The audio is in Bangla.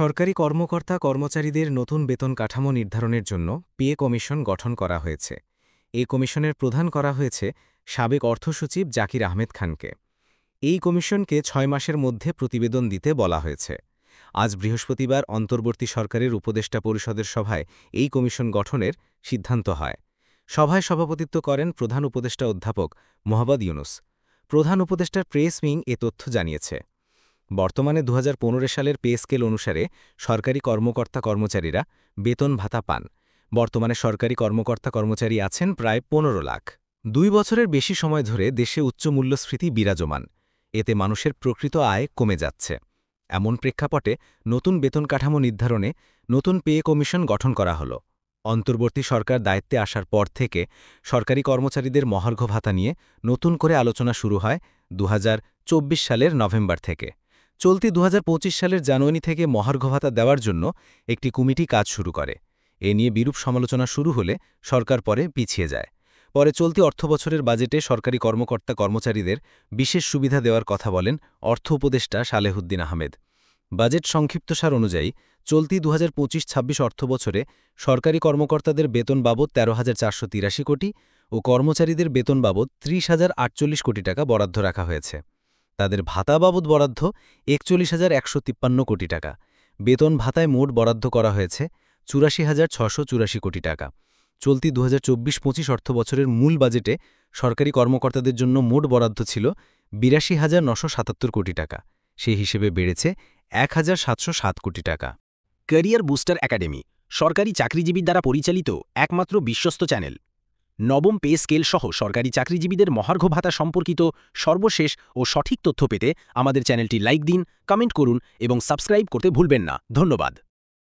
সরকারি কর্মকর্তা কর্মচারীদের নতুন বেতন কাঠামো নির্ধারণের জন্য পে কমিশন গঠন করা হয়েছে। এই কমিশনের প্রধান করা হয়েছে সাবেক অর্থসচিব জাকির আহমেদ খানকে। এই কমিশনকে ৬ মাসের মধ্যে প্রতিবেদন দিতে বলা হয়েছে। আজ বৃহস্পতিবার অন্তর্বর্তী সরকারের উপদেষ্টা পরিষদের সভায় এই কমিশন গঠনের সিদ্ধান্ত হয়। সভায় সভাপতিত্ব করেন প্রধান উপদেষ্টা অধ্যাপক মোহাম্মদ ইউনুস। প্রধান উপদেষ্টার প্রেস উইং এ তথ্য জানিয়েছে। বর্তমানে ২০১৫ সালের পে স্কেল অনুসারে সরকারি কর্মকর্তা কর্মচারীরা বেতন ভাতা পান। বর্তমানে সরকারি কর্মকর্তা কর্মচারী আছেন প্রায় ১৫ লাখ। ২ বছরের বেশি সময় ধরে দেশে উচ্চ মূল্যস্ফীতি বিরাজমান। এতে মানুষের প্রকৃত আয় কমে যাচ্ছে। এমন প্রেক্ষাপটে নতুন বেতন কাঠামো নির্ধারণে নতুন পে কমিশন গঠন করা হল। অন্তর্বর্তী সরকার দায়িত্বে আসার পর থেকে সরকারি কর্মচারীদের মহার্ঘ ভাতা নিয়ে নতুন করে আলোচনা শুরু হয় ২০২৪ সালের নভেম্বর থেকে। চলতি ২০২৫ সালের জানুয়ারি থেকে মহার্ঘ ভাতা দেওয়ার জন্য একটি কমিটি কাজ শুরু করে। এ নিয়ে বিরূপ সমালোচনা শুরু হলে সরকার পরে পিছিয়ে যায়। পরে চলতি অর্থবছরের বাজেটে সরকারি কর্মকর্তা কর্মচারীদের বিশেষ সুবিধা দেওয়ার কথা বলেন অর্থ উপদেষ্টা সালেহুদ্দিন আহমেদ। বাজেট সংক্ষিপ্তসার অনুযায়ী চলতি ২০২৫-২৬ অর্থবছরে সরকারি কর্মকর্তাদের বেতন বাবদ ১৩,৪৮৩ কোটি ও কর্মচারীদের বেতন বাবদ ৩০,০৪৮ কোটি টাকা বরাদ্দ রাখা হয়েছে। তাদের ভাতা বাবদ বরাদ্দ ৪১,১৫৩ কোটি টাকা। বেতন ভাতায় মোট বরাদ্দ করা হয়েছে ৮৪,৬৮৪ কোটি টাকা। চলতি ২০২৪-২৫ অর্থবছরের মূল বাজেটে সরকারি কর্মকর্তাদের জন্য মোট বরাদ্দ ছিল ৮২,৯৭৭ কোটি টাকা। সেই হিসেবে বেড়েছে ১,৭০৭ কোটি টাকা। ক্যারিয়ার বুস্টার একাডেমি সরকারি চাকরিজীবীর দ্বারা পরিচালিত একমাত্র বিশ্বস্ত চ্যানেল। নবম পে স্কেল সহ সরকারি চাকরিজীবীদের মহার্ঘ ভাতা সম্পর্কিত সর্বশেষ ও সঠিক তথ্য পেতে আমাদের চ্যানেলটি লাইক দিন, কমেন্ট করুন এবং সাবস্ক্রাইব করতে ভুলবেন না। ধন্যবাদ।